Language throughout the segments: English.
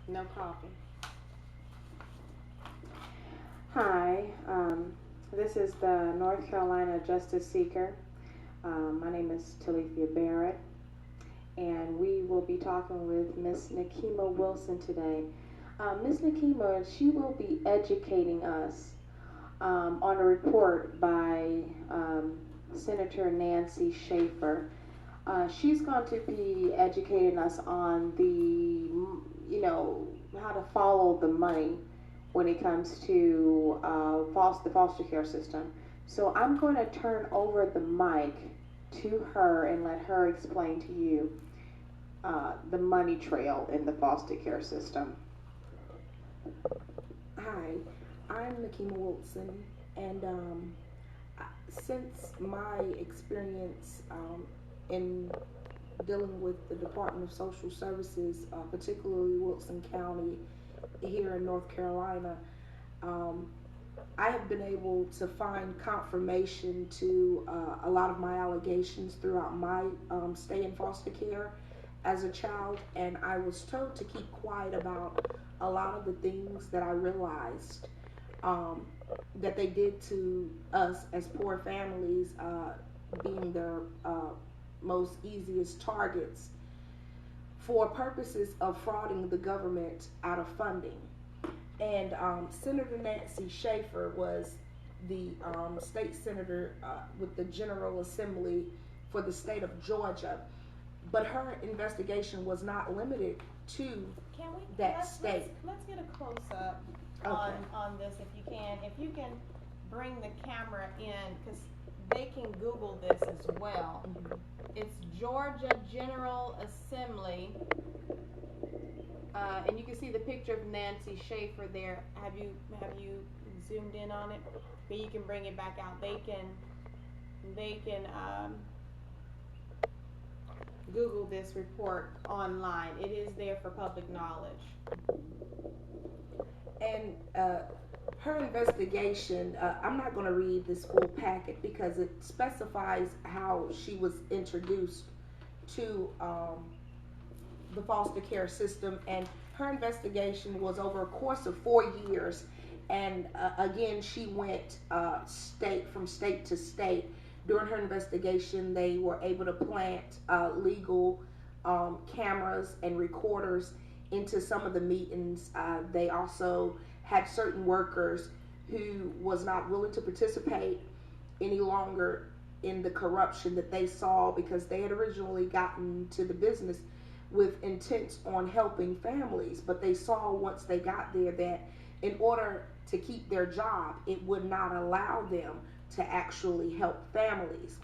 No coffee. Hi, this is the North Carolina Justice Seeker. My name is Telethia Barrett, and we will be talking with Miss Nikima Wilson today. Miss Nikima, she will be educating us on a report by Senator Nancy Schaefer. She's going to be educating us on how to follow the money when it comes to the foster care system. So I'm going to turn over the mic to her and let her explain to you the money trail in the foster care system. Hi, I'm Nikima Wilson, and since my experience in dealing with the Department of Social Services, particularly Wilson County here in North Carolina, um, I have been able to find confirmation to a lot of my allegations throughout my stay in foster care as a child, and I was told to keep quiet about a lot of the things that I realized um, that they did to us as poor families, being the most easiest targets for purposes of frauding the government out of funding. And Senator Nancy Schaefer was the state senator with the General Assembly for the state of Georgia. But her investigation was not limited to Can we that let's state. let's get a close up Okay. on this if you can. If you can bring the camera in, because they can Google this as well. It's Georgia General Assembly, and you can see the picture of Nancy Schaefer there. Have you zoomed in on it? But you can bring it back out. They can Google this report online. It is there for public knowledge. And her investigation, I'm not going to read this full packet because it specifies how she was introduced to the foster care system. And her investigation was over a course of 4 years. And again, she went state to state. During her investigation, they were able to plant legal cameras and recorders into some of the meetings. They also had certain workers who was not willing to participate any longer in the corruption that they saw, because they had originally gotten to the business with intents on helping families, but they saw once they got there that in order to keep their job, it would not allow them to actually help families.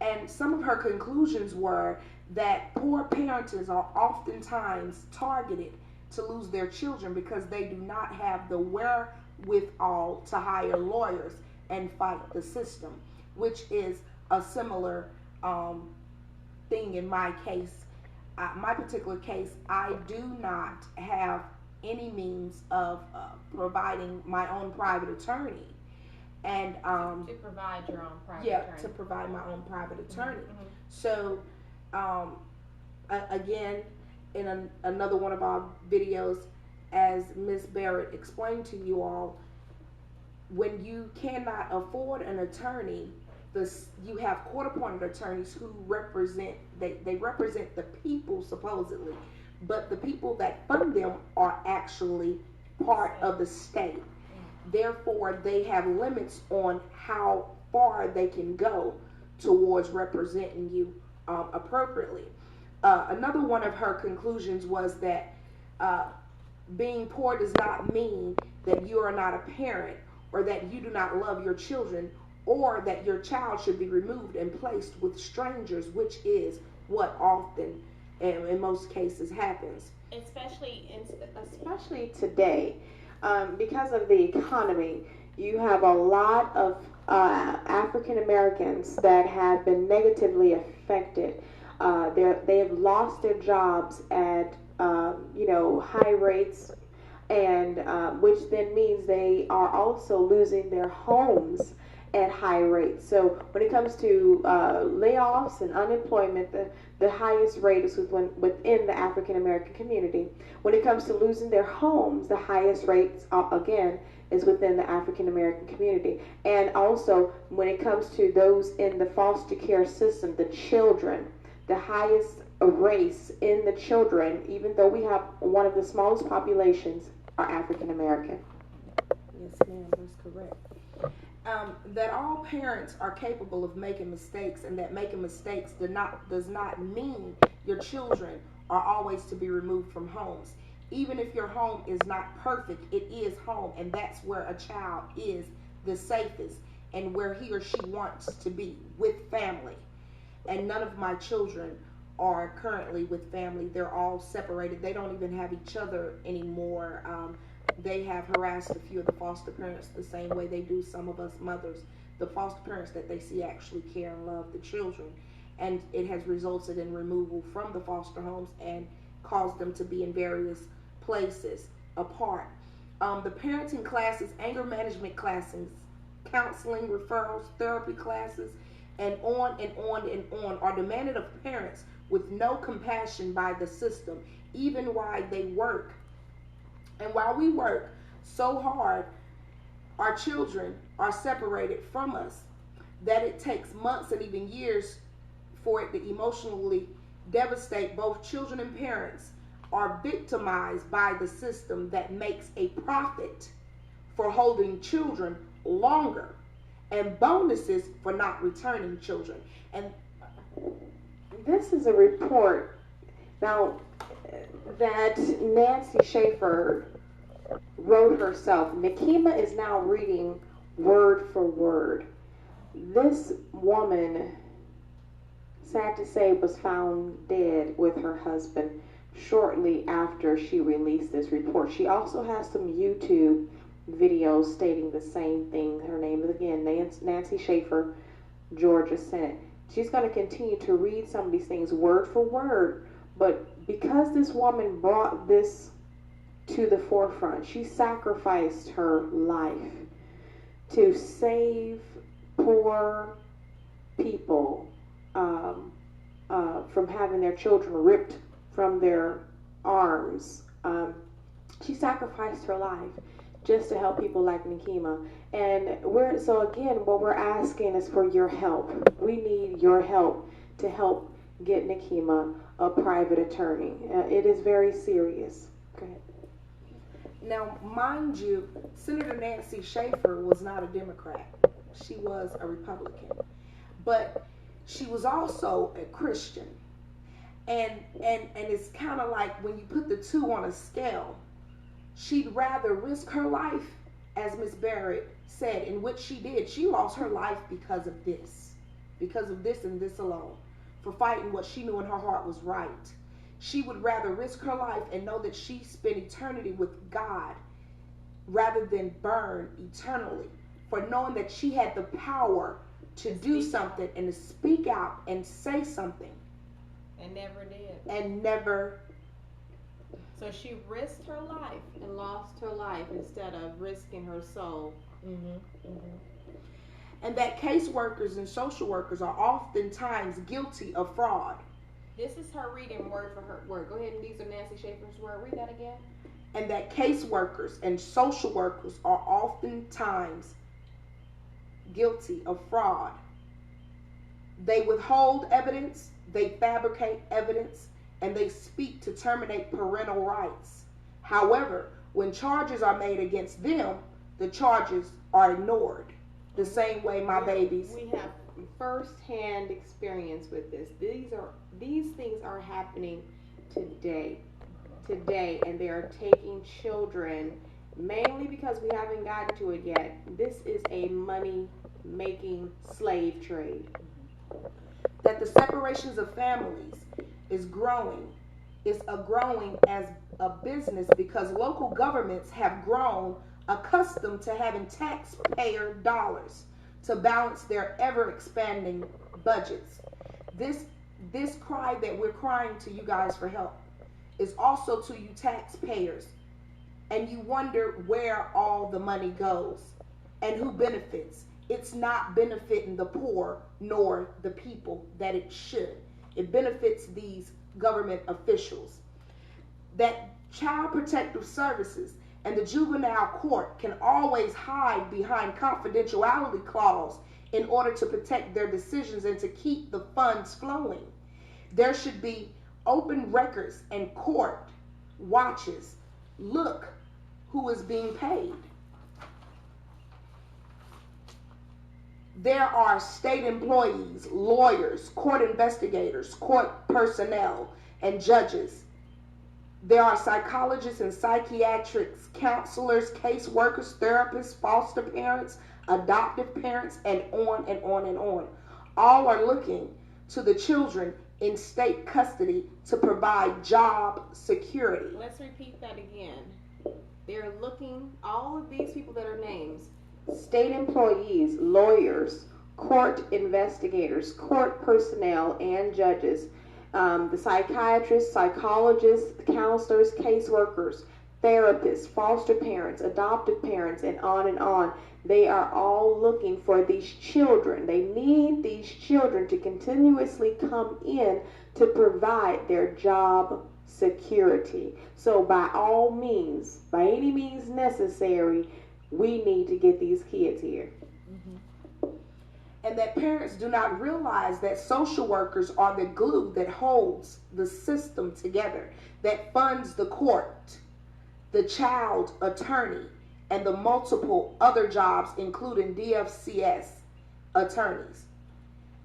And some of her conclusions were that poor parents are oftentimes targeted to lose their children because they do not have the wherewithal to hire lawyers and fight the system, which is a similar thing in my case. My particular case, I do not have any means of providing my own private attorney. And To provide your own private yeah, attorney. to provide my own private attorney. Mm-hmm. So, um, again, in another one of our videos, as Miss Barrett explained to you all, when you cannot afford an attorney, you have court-appointed attorneys who they represent the people supposedly, but the people that fund them are actually part of the state. Therefore, they have limits on how far they can go towards representing you appropriately. Another one of her conclusions was that uh, being poor does not mean that you are not a parent, or that you do not love your children, or that your child should be removed and placed with strangers, which is what often and in most cases happens. Especially today, because of the economy, you have a lot of African Americans that have been negatively affected. They have lost their jobs at high rates, and which then means they are also losing their homes at high rates. So when it comes to layoffs and unemployment, the highest rate is within the African American community. When it comes to losing their homes, the highest rates, again, is within the African American community. And also, when it comes to those in the foster care system, the children, the highest race in the children, even though we have one of the smallest populations, are African American. Yes, ma'am, that's correct. That all parents are capable of making mistakes, and that making mistakes does not mean your children are always to be removed from homes. Even if your home is not perfect, it is home, and that's where a child is the safest and where he or she wants to be, with family. And none of my children are currently with family. They're all separated. They don't even have each other anymore. They have harassed a few of the foster parents the same way they do some of us mothers. The foster parents that they see actually care and love the children, and it has resulted in removal from the foster homes and caused them to be in various places apart. The parenting classes, anger management classes, counseling, referrals, therapy classes, and on and on and on are demanded of parents with no compassion by the system, even while they work. And while we work so hard, our children are separated from us, that it takes months and even years for it to emotionally devastate both children and parents are victimized by the system that makes a profit for holding children longer and bonuses for not returning children. And this is a report now that Nancy Schaefer wrote herself. Nikima is now reading word for word. This woman, sad to say, was found dead with her husband shortly after she released this report. She also has some YouTube videos stating the same thing. Her name is, again, Nancy Schaefer, Georgia Senate. She's going to continue to read some of these things word for word, but because this woman brought this to the forefront, she sacrificed her life to save poor people from having their children ripped from their arms. She sacrificed her life just to help people like Nikima. And what we're asking is for your help. We need your help to help get Nikima a private attorney. It is very serious. Go ahead. now, mind you, Senator Nancy Schaefer was not a Democrat. She was a Republican. But she was also a Christian. And it's kind of like when you put the two on a scale, she'd rather risk her life, as Miss Barrett said, in which she did. She lost her life because of this and this alone, for fighting what she knew in her heart was right. She would rather risk her life and know that she spent eternity with God rather than burn eternally, for knowing that she had the power to do something and to speak out and say something. And never did. And never. So she risked her life and lost her life instead of risking her soul. And that caseworkers and social workers are oftentimes guilty of fraud. This is her reading word for her word. Go ahead, and these are Nancy Schaefer's word. Read that again. And that caseworkers and social workers are oftentimes guilty of fraud. They withhold evidence, they fabricate evidence, and they speak to terminate parental rights. However, when charges are made against them, the charges are ignored. The same way my babies. We have first-hand experience with this. These things are happening today, and they are taking children, mainly because we haven't gotten to it yet. This is a money-making slave trade. That the separations of families is growing as a business, because local governments have grown accustomed to having taxpayer dollars to balance their ever-expanding budgets. This cry that we're crying to you guys for help is also to you taxpayers, and you wonder where all the money goes and who benefits. it's not benefiting the poor nor the people that it should. It benefits these government officials. That child protective services and the juvenile court can always hide behind confidentiality clause in order to protect their decisions and to keep the funds flowing. There should be open records and court watches. Look who is being paid. There are state employees, lawyers, court investigators, court personnel, and judges. There are psychologists and psychiatrists, counselors, caseworkers, therapists, foster parents, adoptive parents, and on and on and on. All are looking to the children in state custody to provide job security. Let's repeat that again. They're looking, all of these people that are names, State employees, lawyers, court investigators, court personnel, and judges, the psychiatrists, psychologists, counselors, caseworkers, therapists, foster parents, adoptive parents, and on and on. They are all looking for these children. They need these children to continuously come in to provide their job security. So by all means, by any means necessary, we need to get these kids here. And that parents do not realize that social workers are the glue that holds the system together, that funds the court, the child attorney, and the multiple other jobs, including DFCS attorneys.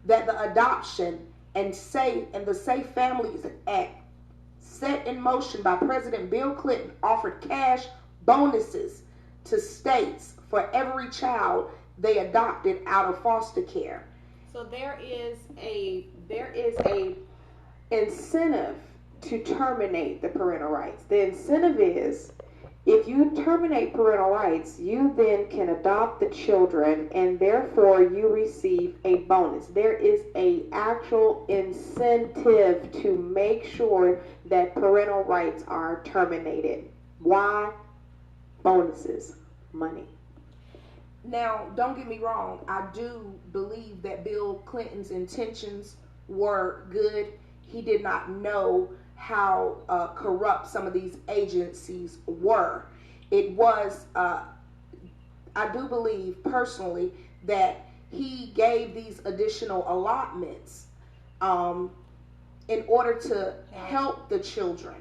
That the adoption and the Safe Families Act, set in motion by President Bill Clinton, offered cash bonuses to states for every child they adopted out of foster care. so there is a Incentive to terminate the parental rights. The incentive is, if you terminate parental rights, you then can adopt the children and therefore you receive a bonus. There is a actual incentive to make sure that parental rights are terminated. Why? Bonuses, money. Now, don't get me wrong, I do believe that Bill Clinton's intentions were good. He did not know how corrupt some of these agencies were. It was, I do believe personally that he gave these additional allotments in order to help the children.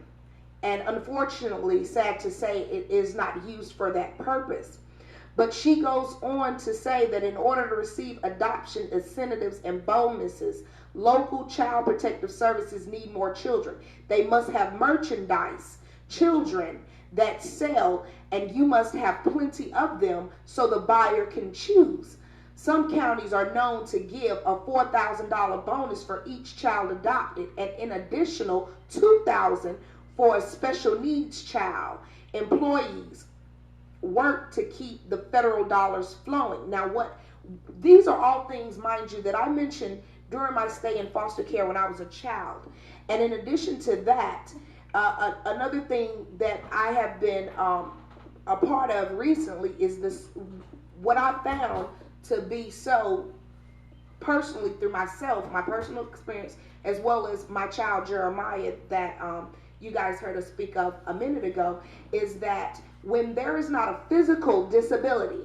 And unfortunately, sad to say, it is not used for that purpose. But she goes on to say that in order to receive adoption incentives and bonuses, local child protective services need more children. They must have merchandise, children that sell, and you must have plenty of them so the buyer can choose. Some counties are known to give a $4,000 bonus for each child adopted, and an additional $2,000 for a special needs child. Employees work to keep the federal dollars flowing. Now, these are all things, mind you, that I mentioned during my stay in foster care when I was a child. And in addition to that, another thing that I have been a part of recently is this, what I found to be so personally through myself, my personal experience, as well as my child Jeremiah that you guys heard us speak of a minute ago, is that when there is not a physical disability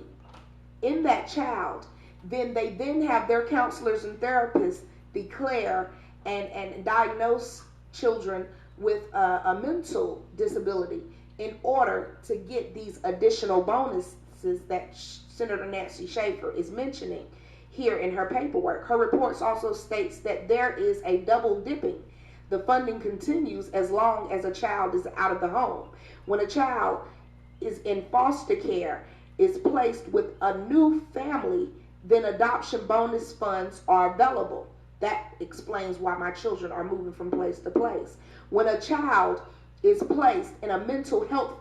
in that child, then they then have their counselors and therapists declare and diagnose children with a mental disability in order to get these additional bonuses that Senator Nancy Schaefer is mentioning here in her paperwork. Her reports also states that there is a double dipping. The funding continues as long as a child is out of the home. When a child is in foster care, is placed with a new family, then adoption bonus funds are available. That explains why my children are moving from place to place. When a child is placed in a mental health